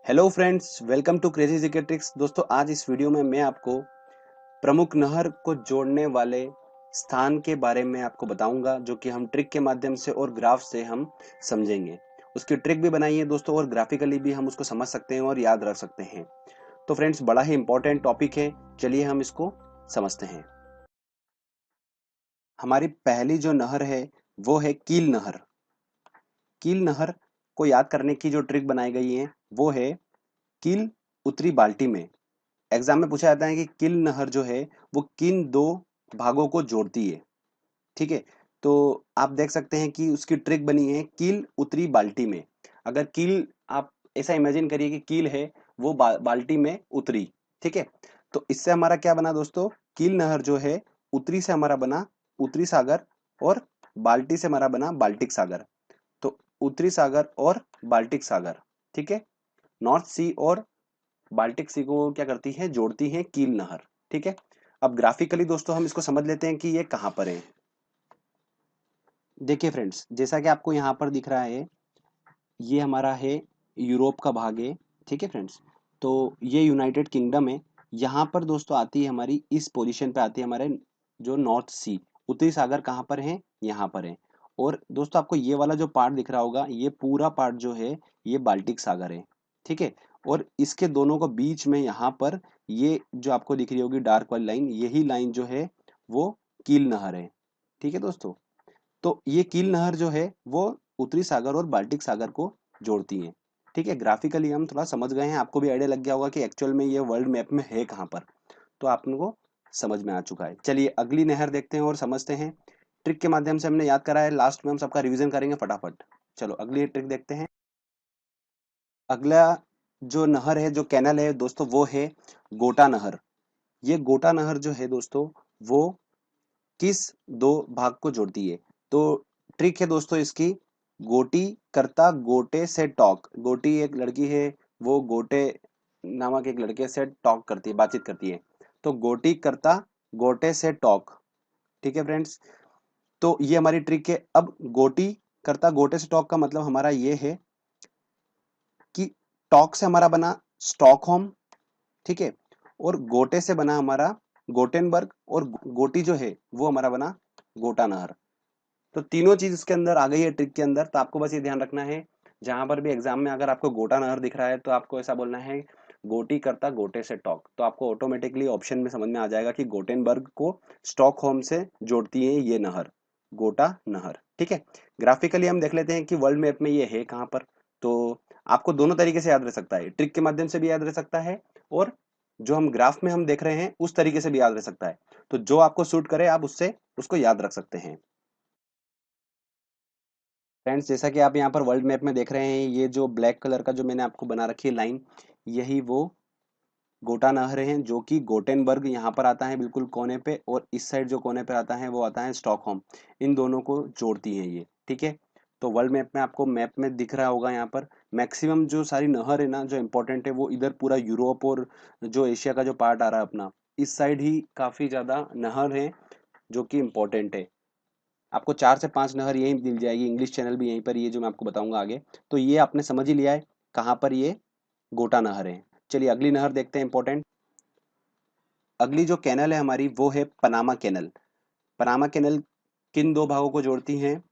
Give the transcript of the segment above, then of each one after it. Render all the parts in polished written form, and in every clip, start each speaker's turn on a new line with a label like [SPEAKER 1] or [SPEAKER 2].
[SPEAKER 1] Hello friends, welcome to crazy GK tricks. दोस्तों, आज इस वीडियो में मैं आपको प्रमुख नहर को जोड़ने वाले स्थान के बारे में आपको बताऊंगा, जो कि हम ट्रिक के माध्यम से और ग्राफ से हम समझेंगे। उसकी ट्रिक भी बनाई है दोस्तों, और ग्राफिकली भी हम उसको समझ सकते हैं और याद रख सकते हैं। तो फ्रेंड्स, बड़ा ही इंपॉर्टेंट टॉपिक है, चलिए हम इसको समझते हैं। हमारी पहली जो नहर है वो है कील नहर। कील नहर को याद करने की जो ट्रिक बनाई गई है वो है कील उतरी बाल्टी में। एग्जाम में पूछा जाता है कि किल नहर जो है वो किन दो भागों को जोड़ती है। ठीक है, तो आप देख सकते हैं कि उसकी ट्रिक बनी है कील उतरी बाल्टी में। अगर कील, आप ऐसा इमेजिन करिए कि कील है वो बाल्टी में उतरी। ठीक है, तो इससे हमारा क्या बना दोस्तों, कील नहर जो है उतरी से हमारा बना उत्तरी सागर, और बाल्टी से हमारा बना बाल्टिक सागर। तो उत्तरी सागर और बाल्टिक सागर, ठीक है, नॉर्थ सी और बाल्टिक सी को क्या करती है, जोड़ती है कील नहर। ठीक है, अब ग्राफिकली दोस्तों हम इसको समझ लेते हैं कि ये कहां पर है। देखिए फ्रेंड्स, जैसा कि आपको यहाँ पर दिख रहा है, ये हमारा है यूरोप का भाग है। ठीक है फ्रेंड्स, तो ये यूनाइटेड किंगडम है। यहाँ पर दोस्तों आती है हमारी, इस पोजीशन पे आती है हमारे जो नॉर्थ सी, उत्तरी सागर कहाँ पर है, यहाँ पर है। और दोस्तों आपको ये वाला जो पार्ट दिख रहा होगा, ये पूरा पार्ट जो है ये बाल्टिक सागर है। ठीक है, और इसके दोनों को बीच में यहाँ पर ये जो आपको दिख रही होगी डार्क वाली लाइन, यही लाइन जो है वो कील नहर है। ठीक है दोस्तों, तो ये कील नहर जो है वो उत्तरी सागर और बाल्टिक सागर को जोड़ती है। ठीक है, ग्राफिकली हम थोड़ा समझ गए हैं, आपको भी आइडिया लग गया होगा कि एक्चुअल में ये वर्ल्ड मैप में है कहाँ पर। तो आपको समझ में आ चुका है। चलिए अगली नहर देखते हैं और समझते हैं। ट्रिक के माध्यम से हमने याद करा है, लास्ट में हम सबका रिवीजन करेंगे फटाफट। चलो अगली ट्रिक देखते हैं। अगला जो नहर है, जो कैनल है दोस्तों, वो है गोटा नहर। ये गोटा नहर जो है दोस्तों, वो किस दो भाग को जोड़ती है? तो ट्रिक है दोस्तों इसकी, गोटी करता गोटे से टॉक। गोटी एक लड़की है, वो गोटे नामक एक लड़के से टॉक करती है, बातचीत करती है। तो गोटी करता गोटे से टॉक। ठीक है फ्रेंड्स, तो ये हमारी ट्रिक है। अब गोटी करता गोटे से टॉक का मतलब हमारा ये है कि टॉक से हमारा बना स्टॉकहोम। ठीक है, और गोटे से बना हमारा गोटेनबर्ग, और गोटी जो है वो हमारा बना गोटा नहर। तो तीनों चीज इसके अंदर आ गई है ट्रिक के अंदर। तो आपको बस ये ध्यान रखना है, जहां पर भी एग्जाम में अगर आपको गोटा नहर दिख रहा है तो आपको ऐसा बोलना है, गोटी करता गोटे से टॉक। तो आपको ऑटोमेटिकली ऑप्शन में समझ में आ जाएगा कि गोटेनबर्ग को स्टॉकहोम से जोड़ती है ये नहर, गोटा नहर। ठीक है, ग्राफिकली हम देख लेते हैं कि वर्ल्ड मैप में ये है कहाँ पर। तो आपको दोनों तरीके से याद रह सकता है, ट्रिक के माध्यम से भी याद रह सकता है, और जो हम ग्राफ में हम देख रहे हैं उस तरीके से भी याद रह सकता है। तो जो आपको सूट करे आप उससे उसको याद रख सकते हैं। फ्रेंड्स, जैसा कि आप यहाँ पर वर्ल्ड मैप में देख रहे हैं, ये जो ब्लैक कलर का जो मैंने आपको बना रखी है लाइन, यही वो गोटा नहर है, जो कि गोटेनबर्ग यहाँ पर आता है बिल्कुल कोने पे, और इस साइड जो कोने पे आता है वो आता है स्टॉकहोम। इन दोनों को जोड़ती है ये। ठीक है, तो वर्ल्ड मैप में आपको मैप में दिख रहा होगा, यहाँ पर मैक्सिमम जो सारी नहर है ना जो इम्पोर्टेंट है, वो इधर पूरा यूरोप और जो एशिया का जो पार्ट आ रहा है अपना, इस साइड ही काफी ज्यादा नहर है जो कि इम्पोर्टेंट है। आपको 4 से 5 नहर यही मिल जाएगी, इंग्लिश चैनल भी यहीं पर, ये जो मैं आपको बताऊंगा आगे। तो ये आपने समझ ही लिया है कहाँ पर ये गोटा नहर है। चलिए अगली नहर देखते हैं इंपॉर्टेंट। अगली जो कैनल है हमारी वो है पनामा कैनल। पनामा कैनल किन दो भागों को जोड़ती हैं?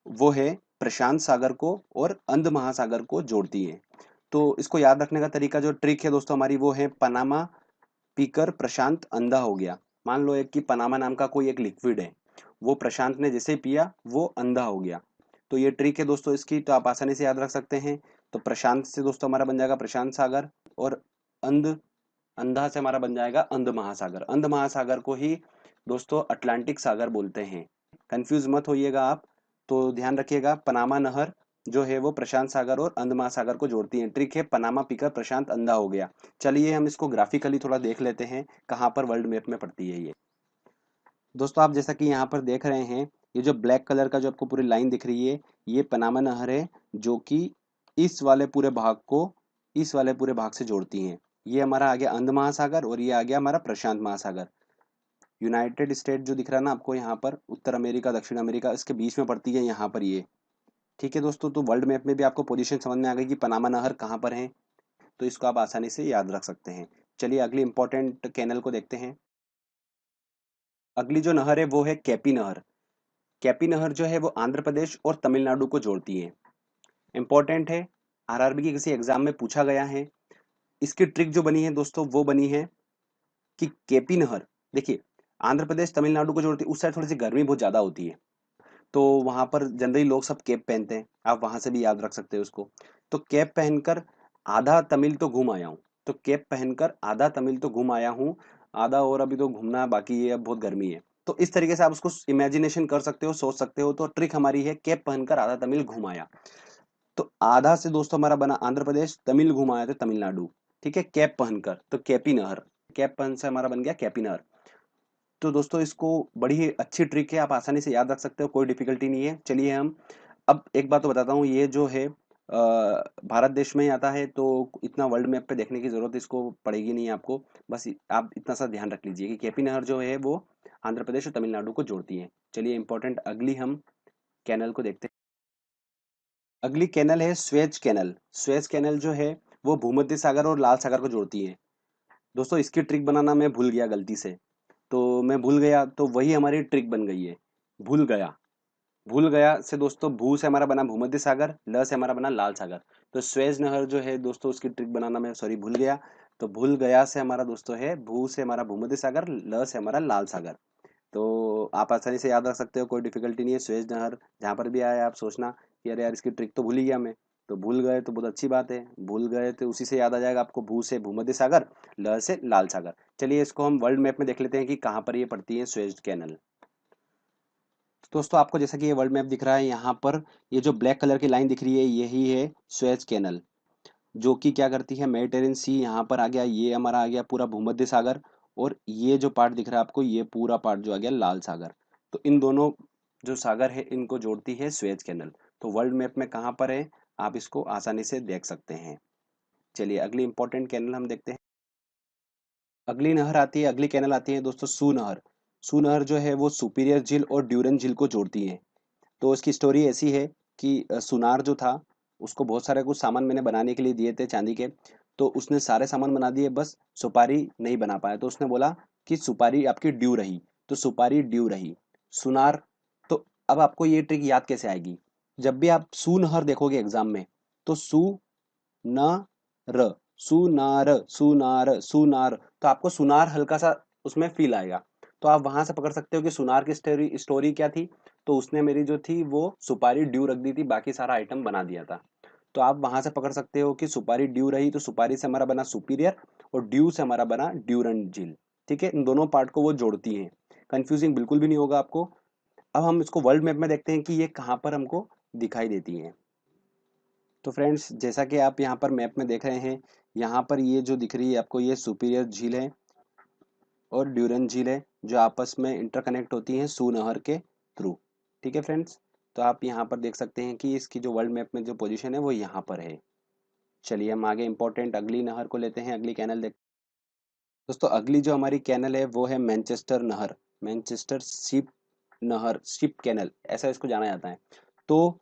[SPEAKER 1] वो है प्रशांत सागर को और अंध महासागर को जोड़ती है। तो इसको याद रखने का तरीका, जो ट्रिक है दोस्तों हमारी, वो है पनामा पीकर प्रशांत अंधा हो गया। मान लो एक कि पनामा नाम का कोई एक लिक्विड है, वो प्रशांत ने जैसे ही पिया वो अंधा हो गया। तो ये ट्रिक है दोस्तों इसकी, तो आप आसानी से याद रख सकते हैं। तो प्रशांत से दोस्तों हमारा बन जाएगा प्रशांत सागर, और अंध, अंधा से हमारा बन जाएगा अंध महासागर। अंध महासागर को ही दोस्तों अटलांटिक सागर बोलते हैं। कंफ्यूज मत होइएगा आप। तो ध्यान रखिएगा, पनामा नहर जो है वो प्रशांत सागर और अंध महासागर को जोड़ती है। ट्रिक है पनामा पीकर प्रशांत अंधा हो गया। चलिए हम इसको ग्राफिकली थोड़ा देख लेते हैं कहाँ पर वर्ल्ड मैप में पड़ती है ये। दोस्तों आप जैसा कि यहाँ पर देख रहे हैं, ये जो ब्लैक कलर का जो आपको पूरी लाइन दिख रही है, ये पनामा नहर है, जो कि इस वाले पूरे भाग को इस वाले पूरे भाग से जोड़ती हैं। ये हमारा आ गया अंध महासागर, और ये आ गया हमारा प्रशांत महासागर। यूनाइटेड स्टेट जो दिख रहा है ना आपको यहाँ पर, उत्तर अमेरिका दक्षिण अमेरिका, इसके बीच में पड़ती है यहाँ पर ये। ठीक है दोस्तों, तो वर्ल्ड मैप में भी आपको पोजीशन समझ में आ गई कि पनामा नहर कहाँ पर है। तो इसको आप आसानी से याद रख सकते हैं। चलिए अगली इंपॉर्टेंट कैनल को देखते हैं। अगली जो नहर है वो है केपी नहर। केपी नहर जो है वो आंध्र प्रदेश और तमिलनाडु को जोड़ती है। इंपॉर्टेंट है, आरआरबी के किसी एग्जाम में पूछा गया है। इसकी ट्रिक जो बनी है दोस्तों वो बनी है कि केपी नहर, देखिए आंध्र प्रदेश तमिलनाडु को जोड़ती है, उस साइड थोड़ी सी गर्मी बहुत ज्यादा होती है, तो वहां पर जनरली लोग सब कैप पहनते हैं, आप वहां से भी याद रख सकते हो उसको। तो कैप पहनकर आधा तमिल तो घूम आया हूँ, तो कैप पहनकर आधा तमिल तो घूम आया हूँ, आधा और अभी तो घूमना बाकी है, अब बहुत गर्मी है। तो इस तरीके से आप उसको इमेजिनेशन कर सकते हो, सोच सकते हो। तो ट्रिक हमारी है कैप पहनकर आधा तमिल घूम आया। तो आधा से दोस्तों हमारा बना आंध्र प्रदेश, तमिल घूम आया तो तमिलनाडु। ठीक है, कैप पहनकर तो कैपी नहर, कैप पहन से हमारा बन गया कैपी नहर। तो दोस्तों इसको बड़ी ही अच्छी ट्रिक है, आप आसानी से याद रख सकते हो, कोई डिफिकल्टी नहीं है। चलिए हम अब एक बात तो बताता हूँ, ये जो है भारत देश में ही आता है, तो इतना वर्ल्ड मैप पे देखने की जरूरत इसको पड़ेगी नहीं आपको। बस आप इतना सा ध्यान रख लीजिए कि केपी नहर जो है वो आंध्र प्रदेश और तमिलनाडु को जोड़ती है। चलिए इंपॉर्टेंट अगली हम कैनल को देखते हैं। अगली कैनल है स्वेज कैनल। स्वेज कैनल जो है वो भूमध्य सागर और लाल सागर को जोड़ती है। दोस्तों इसकी ट्रिक बनाना मैं भूल गया गलती से, तो मैं भूल गया, तो वही हमारी ट्रिक बन गई है, भूल गया। भूल गया से दोस्तों भू से हमारा बना भूमध्य सागर, ल से हमारा बना लाल सागर। तो स्वेज नहर जो है दोस्तों उसकी ट्रिक बनाना मैं सॉरी भूल गया। तो भूल गया से हमारा दोस्तों है भू से हमारा भूमध्य सागर, ल से हमारा लाल सागर। तो आप आसानी से याद रख सकते हो, कोई डिफिकल्टी नहीं है। स्वेज नहर जहाँ पर भी आए आप सोचना कि अरे यार इसकी ट्रिक तो भूल ही गया मैं। तो भूल गए तो बहुत अच्छी बात है, भूल गए तो उसी से याद आ जाएगा आपको, भू से भूमध्य सागर, ल से लाल सागर। चलिए इसको हम वर्ल्ड मैप में देख लेते हैं कि कहाँ पर ये पड़ती है स्वेज कैनल। दोस्तों आपको जैसा कि ये वर्ल्ड मैप दिख रहा है, यहाँ पर ये जो ब्लैक कलर की लाइन दिख रही है यही है स्वेज कैनल, जो कि क्या करती है, मेडिटेरियन सी यहाँ पर आ गया, ये हमारा आ गया पूरा भूमध्य सागर, और ये जो पार्ट दिख रहा है आपको ये पूरा पार्ट जो आ गया लाल सागर। तो इन दोनों जो सागर है इनको जोड़ती है स्वेज कैनल। तो वर्ल्ड मैप में कहाँ पर है आप इसको आसानी से देख सकते हैं। चलिए अगली इंपॉर्टेंट कैनल हम देखते हैं। अगली नहर आती है, अगली कैनल आती है दोस्तों सू नहर। सू नहर जो है वो सुपीरियर झील और ड्यूरन झील को जोड़ती है। तो इसकी स्टोरी ऐसी है कि सुनार जो था उसको बहुत सारे कुछ सामान मैंने बनाने के लिए दिए थे चांदी के, तो उसने सारे सामान बना दिए, बस सुपारी नहीं बना पाया। तो उसने बोला कि सुपारी आपकी ड्यू रही, तो सुपारी ड्यू रही सुनार। तो अब आपको ये ट्रिक याद कैसे आएगी, जब भी आप सुनहर देखोगे एग्जाम में, तो सु न र, सुनार सुनार सुनार, तो आपको सुनार हल्का सा उसमें फील आएगा। तो आप वहां से पकड़ सकते हो कि सुनार की स्टोरी स्टोरी क्या थी। तो उसने मेरी जो थी वो सुपारी ड्यू रख दी थी, बाकी सारा आइटम बना दिया था। तो आप वहां से पकड़ सकते हो कि सुपारी ड्यू रही, तो सुपारी से हमारा बना सुपीरियर, और ड्यू से हमारा बना ड्यूरन झील। ठीक है, इन दोनों पार्ट को वो जोड़ती हैं। कंफ्यूजिंग बिल्कुल भी नहीं होगा आपको। अब हम इसको वर्ल्ड मैप में देखते हैं कि ये कहाँ पर हमको दिखाई देती है। तो फ्रेंड्स जैसा कि आप यहाँ पर मैप में देख रहे हैं, यहाँ पर ये जो दिख रही है आपको ये सुपीरियर झील है और ड्यूरन झील है, जो आपस में इंटरकनेक्ट होती हैं सू नहर के थ्रू। ठीक है फ्रेंड्स, तो आप यहाँ पर देख सकते हैं कि इसकी जो वर्ल्ड मैप में जो पोजीशन है वो यहाँ पर है। चलिए हम आगे इंपॉर्टेंट अगली नहर को लेते हैं, अगली कैनल देख। दोस्तों अगली जो हमारी कैनल है वो है मैनचेस्टर नहर, मैनचेस्टर शिप नहर, शिप कैनल ऐसा इसको जाना जाता है। तो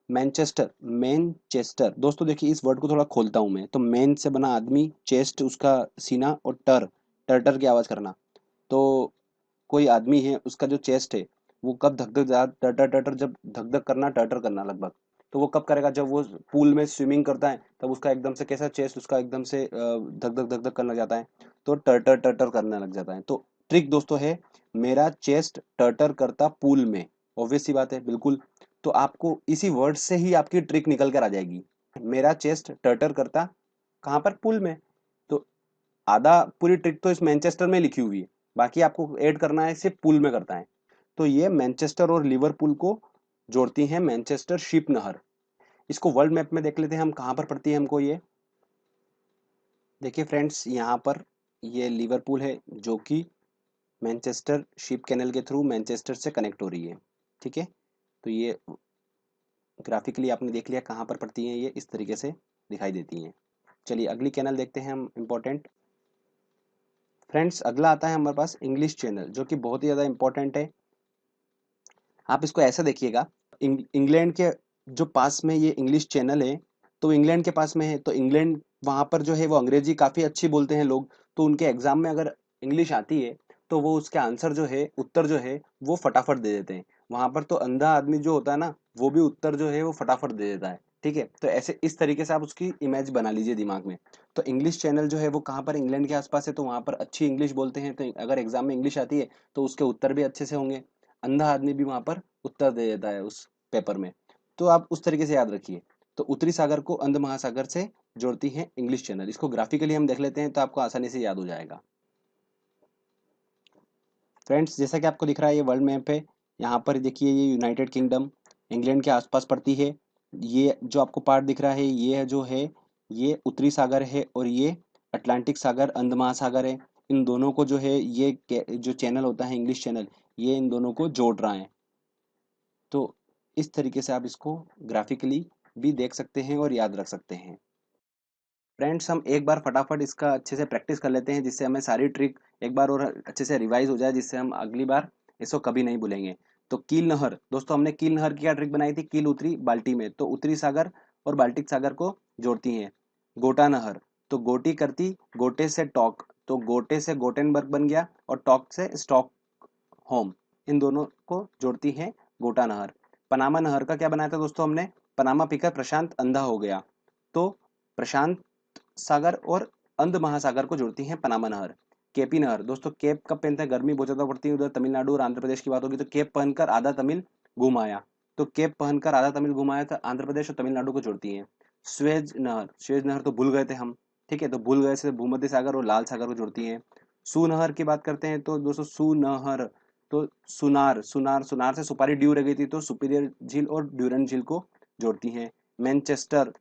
[SPEAKER 1] मैनचेस्टर, मैनचेस्टर दोस्तों देखिए इस वर्ड को थोड़ा खोलता हूं मैं, तो मैन से बना आदमी, चेस्ट उसका सीना, और टर की आवाज करना। तो कोई आदमी है उसका जो चेस्ट है वो कब धक धक टटर टटर, जब धक धक करना टटर करना लगभग, तो वो कब करेगा, जब वो पूल में स्विमिंग करता है तब उसका एकदम से कैसा चेस्ट उसका एकदम से धक धक करने लग जाता है, तो टटर टटर करने लग जाता है। तो ट्रिक दोस्तों है, मेरा चेस्ट टटर करता पूल में, ऑब्वियस सी बात है बिल्कुल। तो आपको इसी वर्ड से ही आपकी ट्रिक निकल कर आ जाएगी, मेरा चेस्ट टटर करता कहाँ पर, पूल में। तो आधा पूरी ट्रिक तो इस मैनचेस्टर में लिखी हुई है, बाकी आपको ऐड करना है सिर्फ पूल में करता है। तो ये मैनचेस्टर और लिवरपूल को जोड़ती है मैनचेस्टर शिप नहर। इसको वर्ल्ड मैप में देख लेते हैं हम कहाँ पर पड़ती है हमको ये। देखिए फ्रेंड्स यहाँ पर ये लिवरपूल है जो कि मैनचेस्टर शिप कैनल के थ्रू मैनचेस्टर से कनेक्ट हो रही है। ठीक है, तो ये ग्राफिकली आपने देख लिया कहाँ पर पड़ती है, ये इस तरीके से दिखाई देती हैं। चलिए अगली कैनल देखते हैं हम इम्पोर्टेंट। फ्रेंड्स अगला आता है हमारे पास इंग्लिश चैनल, जो कि बहुत ही ज़्यादा इंपॉर्टेंट है। आप इसको ऐसा देखिएगा, इंग्लैंड के जो पास में ये इंग्लिश चैनल है, तो इंग्लैंड के पास में है, तो इंग्लैंड वहाँ पर जो है वो अंग्रेजी काफ़ी अच्छी बोलते हैं लोग, तो उनके एग्जाम में अगर इंग्लिश आती है तो वो उसके आंसर जो है, उत्तर जो है वो फटाफट दे देते हैं। वहाँ पर तो अंधा आदमी जो होता है ना, वो भी उत्तर जो है वो फटाफट दे देता है। ठीक है, तो ऐसे इस तरीके से आप उसकी इमेज बना लीजिए दिमाग में। तो इंग्लिश चैनल जो है वो कहाँ पर, इंग्लैंड के आसपास है, तो वहाँ पर अच्छी इंग्लिश बोलते हैं, तो अगर एग्जाम में इंग्लिश आती है तो उसके उत्तर भी अच्छे से होंगे। अंधा आदमी भी वहाँ पर उत्तर दे देता है उस पेपर में। तो आप उस तरीके से याद रखिए। तो उत्तरी सागर को अंध महासागर से जोड़ती है इंग्लिश चैनल। इसको ग्राफिकली हम देख लेते हैं तो आपको आसानी से याद हो जाएगा। फ्रेंड्स, जैसा कि आपको दिख रहा है ये वर्ल्ड मैप है। यहाँ पर देखिए ये यूनाइटेड किंगडम इंग्लैंड के आसपास पड़ती है। ये जो आपको पार्ट दिख रहा है ये जो है ये उत्तरी सागर है, और ये अटलांटिक सागर अंध महासागर है। इन दोनों को जो है ये जो चैनल होता है इंग्लिश चैनल, ये इन दोनों को जोड़ रहा है। तो इस तरीके से आप इसको ग्राफिकली भी देख सकते हैं और याद रख सकते हैं। फ्रेंड्स, हम एक बार फटाफट इसका अच्छे से प्रैक्टिस कर लेते हैं, जिससे हमें सारी ट्रिक एक बार और अच्छे से रिवाइज हो जाए, जिससे हम अगली बार इसको कभी नहीं भूलेंगे। तो कील नहर, दोस्तों हमने कील नहर की क्या ट्रिक बनाई थी, कील उतरी बाल्टी में, तो उत्तरी सागर और बाल्टिक सागर को जोड़ती हैं। गोटा नहर, तो गोटी करती गोटे से टॉक, तो गोटे से गोटेनबर्ग बन गया और टॉक से स्टॉक होम, इन दोनों को जोड़ती है गोटा नहर। पनामा नहर का क्या बनाया था दोस्तों हमने, पनामा पीकर प्रशांत अंधा हो गया, तो प्रशांत सागर और अंध महासागर को जोड़ती है पनामा नहर। केपी नहर, दोस्तों केप कब पहनते हैं, गर्मी बहुत ज्यादा पड़ती है उधर तमिलनाडु और आंध्र प्रदेश की बात होगी, तो केप पहनकर आधा तमिल घूम आया, तो केप पहनकर आधा तमिल घूम आया, तो आंध्र प्रदेश और तमिलनाडु को जोड़ती है। स्वेज नहर, स्वेज नहर तो भूल गए थे हम, ठीक है, तो भूल गए से भूमध्य सागर और लाल सागर को जोड़ती है। सू नहर की बात करते हैं तो दोस्तों सू नहर, तो सुनार सुनार सुनार से सुपारी ड्यू रह गई थी, तो सुपीरियर झील और ड्यूरन झील को जोड़ती है। मैनचेस्टर,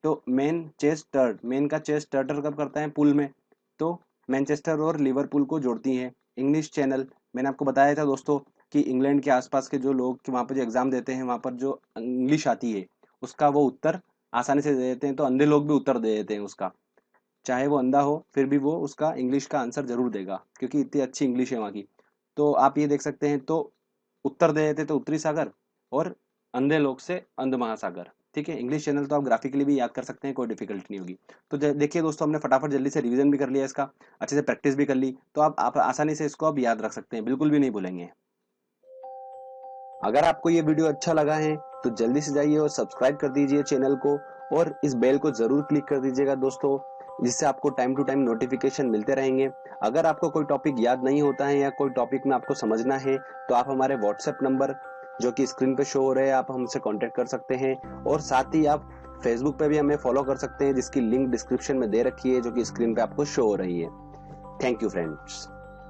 [SPEAKER 1] तो मेन चेस्ट टर्ट, मेन का चेस्ट टर्टर कब करता है, पुल में, तो मैनचेस्टर और लिवरपूल को जोड़ती है। इंग्लिश चैनल, मैंने आपको बताया था दोस्तों कि इंग्लैंड के आसपास के जो लोग वहाँ पर जो एग्जाम देते हैं, वहाँ पर जो इंग्लिश आती है उसका वो उत्तर आसानी से दे देते हैं, तो अंधे लोग भी उत्तर दे देते हैं उसका, चाहे वो अंधा हो फिर भी वो उसका इंग्लिश का आंसर जरूर देगा, क्योंकि इतनी अच्छी इंग्लिश है वहाँ की। तो आप ये देख सकते हैं, तो उत्तर दे देते तो उत्तरी सागर, और अंधे लोग से अंध महासागर। ठीक है, इंग्लिश चैनल तो आप ग्राफिकली भी याद कर सकते हैं, कोई डिफिकल्टी नहीं होगी। तो देखिए दोस्तों, हमने फटाफट जल्दी से रिवीजन भी कर लिया इसका, अच्छे से प्रैक्टिस भी कर ली, तो आप आसानी से इसको अब याद रख सकते हैं, बिल्कुल भी नहीं भूलेंगे। अगर आपको ये वीडियो अच्छा लगा है तो जल्दी से जाइए और सब्सक्राइब कर दीजिए चैनल को, और इस बेल को जरूर क्लिक कर दीजिएगा दोस्तों, जिससे आपको टाइम टू टाइम नोटिफिकेशन मिलते रहेंगे। अगर आपको कोई टॉपिक याद नहीं होता है या कोई टॉपिक में आपको समझना है, तो आप हमारे व्हाट्सएप नंबर जो कि स्क्रीन पे शो हो रहे हैं, आप हमसे कांटेक्ट कर सकते हैं, और साथ ही आप फेसबुक पे भी हमें फॉलो कर सकते हैं, जिसकी लिंक डिस्क्रिप्शन में दे रखी है, जो कि स्क्रीन पे आपको शो हो रही है। Thank you friends.